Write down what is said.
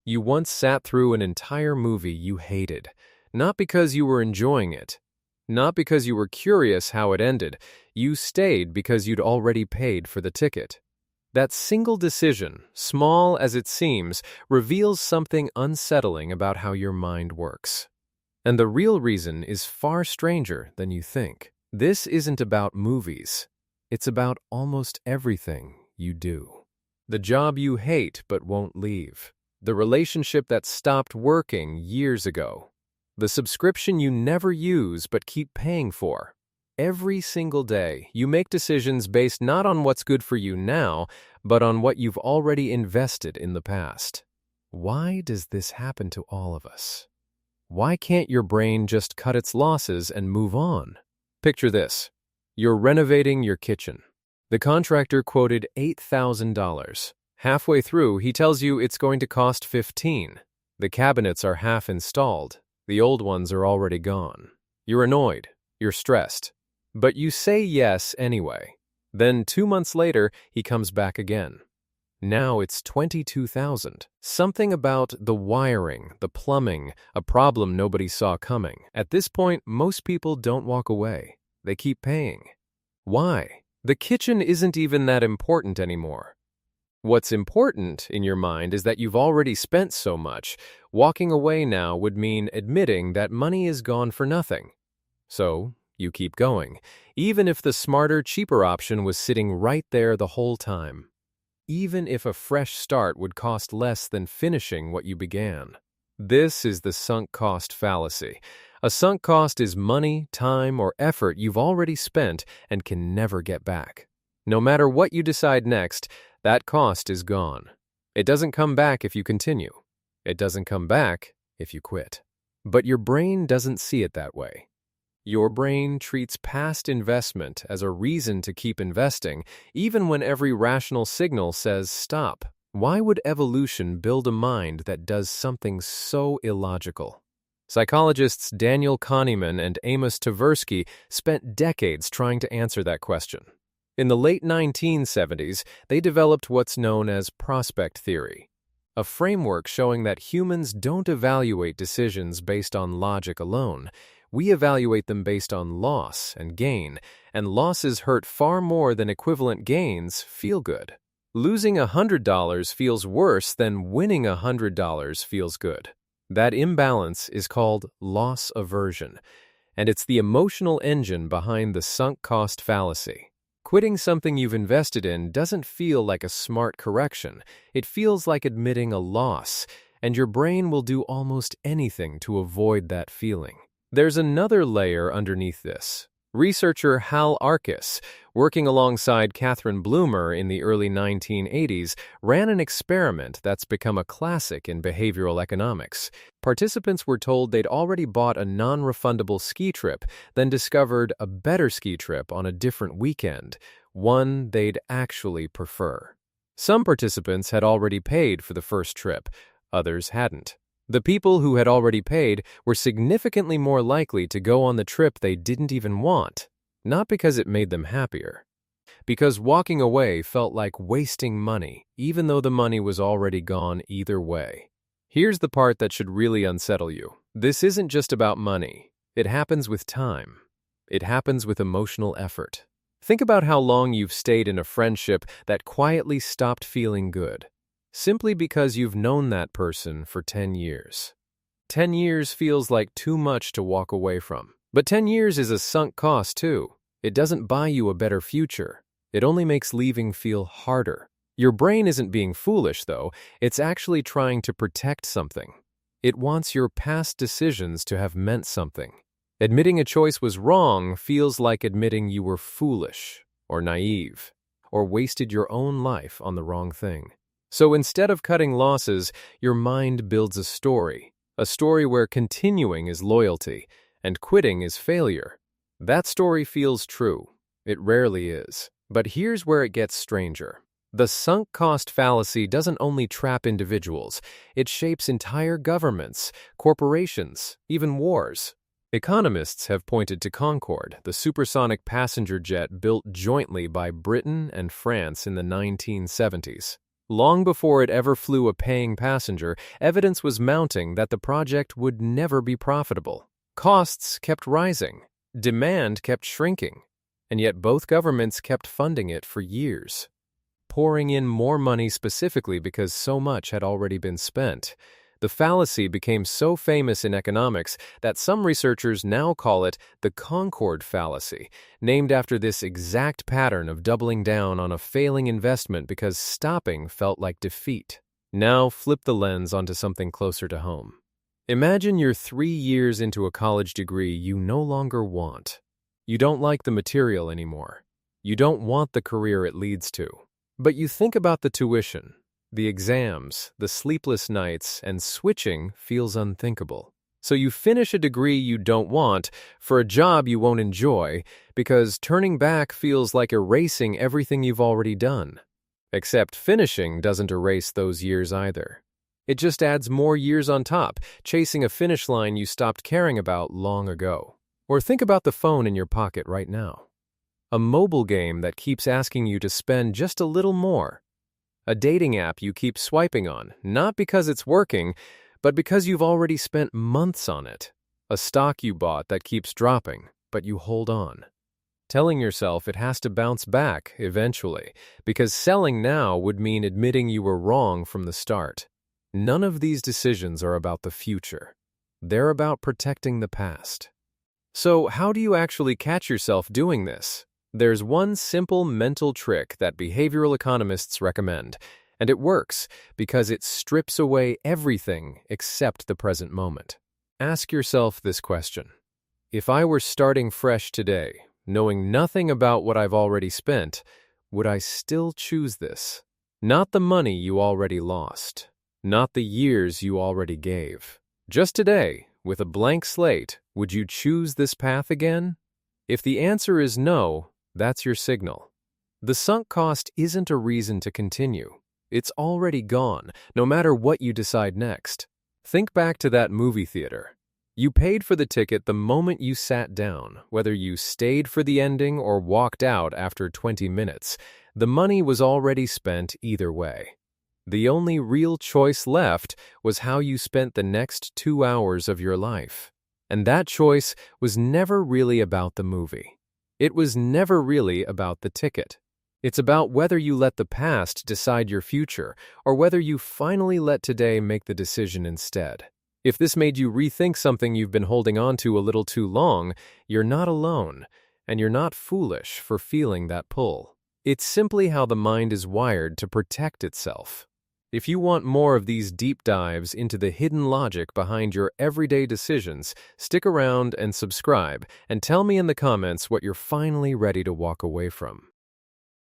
You once sat through an entire movie you hated, not because you were enjoying it, not because you were curious how it ended. You stayed because you'd already paid for the ticket. That single decision, small as it seems, reveals something unsettling about how your mind works. And the real reason is far stranger than you think. This isn't about movies. It's about almost everything you do. The job you hate but won't leave. The relationship that stopped working years ago. The subscription you never use but keep paying for. Every single day, you make decisions based not on what's good for you now, but on what you've already invested in the past. Why does this happen to all of us? Why can't your brain just cut its losses and move on? Picture this. You're renovating your kitchen. The contractor quoted $8,000. Halfway through, he tells you it's going to cost $15,000. The cabinets are half installed. The old ones are already gone. You're annoyed. You're stressed. But you say yes anyway. Then 2 months later, he comes back again. Now it's $22,000. Something about the wiring, the plumbing, a problem nobody saw coming. At this point, most people don't walk away. They keep paying. Why? The kitchen isn't even that important anymore. What's important in your mind is that you've already spent so much. Walking away now would mean admitting that money is gone for nothing. So, you keep going, even if the smarter, cheaper option was sitting right there the whole time. Even if a fresh start would cost less than finishing what you began. This is the sunk cost fallacy. A sunk cost is money, time, or effort you've already spent and can never get back. No matter what you decide next, that cost is gone. It doesn't come back if you continue. It doesn't come back if you quit. But your brain doesn't see it that way. Your brain treats past investment as a reason to keep investing, even when every rational signal says stop. Why would evolution build a mind that does something so illogical? Psychologists Daniel Kahneman and Amos Tversky spent decades trying to answer that question. In the late 1970s, they developed what's known as prospect theory, a framework showing that humans don't evaluate decisions based on logic alone. We evaluate them based on loss and gain, and losses hurt far more than equivalent gains feel good. Losing $100 feels worse than winning $100 feels good. That imbalance is called loss aversion, and it's the emotional engine behind the sunk cost fallacy. Quitting something you've invested in doesn't feel like a smart correction. It feels like admitting a loss, and your brain will do almost anything to avoid that feeling. There's another layer underneath this. Researcher Hal Arkus, working alongside Catherine Bloomer in the early 1980s, ran an experiment that's become a classic in behavioral economics. Participants were told they'd already bought a non-refundable ski trip, then discovered a better ski trip on a different weekend, one they'd actually prefer. Some participants had already paid for the first trip, others hadn't. The people who had already paid were significantly more likely to go on the trip they didn't even want, not because it made them happier, because walking away felt like wasting money, even though the money was already gone either way. Here's the part that should really unsettle you. This isn't just about money. It happens with time. It happens with emotional effort. Think about how long you've stayed in a friendship that quietly stopped feeling good, simply because you've known that person for 10 years. 10 years feels like too much to walk away from. But 10 years is a sunk cost too. It doesn't buy you a better future. It only makes leaving feel harder. Your brain isn't being foolish, though. It's actually trying to protect something. It wants your past decisions to have meant something. Admitting a choice was wrong feels like admitting you were foolish or naive or wasted your own life on the wrong thing. So instead of cutting losses, your mind builds a story where continuing is loyalty and quitting is failure. That story feels true. It rarely is. But here's where it gets stranger. The sunk cost fallacy doesn't only trap individuals, it shapes entire governments, corporations, even wars. Economists have pointed to Concorde, the supersonic passenger jet built jointly by Britain and France in the 1970s. Long before it ever flew a paying passenger, evidence was mounting that the project would never be profitable. Costs kept rising, demand kept shrinking, and yet both governments kept funding it for years, pouring in more money specifically because so much had already been spent. The fallacy became so famous in economics that some researchers now call it the Concorde fallacy, named after this exact pattern of doubling down on a failing investment because stopping felt like defeat. Now flip the lens onto something closer to home. Imagine you're 3 years into a college degree you no longer want. You don't like the material anymore. You don't want the career it leads to. But you think about the tuition, the exams, the sleepless nights, and switching feels unthinkable. So you finish a degree you don't want for a job you won't enjoy because turning back feels like erasing everything you've already done. Except finishing doesn't erase those years either. It just adds more years on top, chasing a finish line you stopped caring about long ago. Or think about the phone in your pocket right now. A mobile game that keeps asking you to spend just a little more. A dating app you keep swiping on, not because it's working, but because you've already spent months on it. A stock you bought that keeps dropping, but you hold on. Telling yourself it has to bounce back eventually, because selling now would mean admitting you were wrong from the start. None of these decisions are about the future. They're about protecting the past. So how do you actually catch yourself doing this? There's one simple mental trick that behavioral economists recommend, and it works because it strips away everything except the present moment. Ask yourself this question. If I were starting fresh today, knowing nothing about what I've already spent, would I still choose this? Not the money you already lost, not the years you already gave. Just today, with a blank slate, would you choose this path again? If the answer is no, that's your signal. The sunk cost isn't a reason to continue. It's already gone, no matter what you decide next. Think back to that movie theater. You paid for the ticket the moment you sat down, whether you stayed for the ending or walked out after 20 minutes. The money was already spent either way. The only real choice left was how you spent the next 2 hours of your life. And that choice was never really about the movie. It was never really about the ticket. It's about whether you let the past decide your future or whether you finally let today make the decision instead. If this made you rethink something you've been holding on to a little too long, you're not alone, and you're not foolish for feeling that pull. It's simply how the mind is wired to protect itself. If you want more of these deep dives into the hidden logic behind your everyday decisions, stick around and subscribe, and tell me in the comments what you're finally ready to walk away from.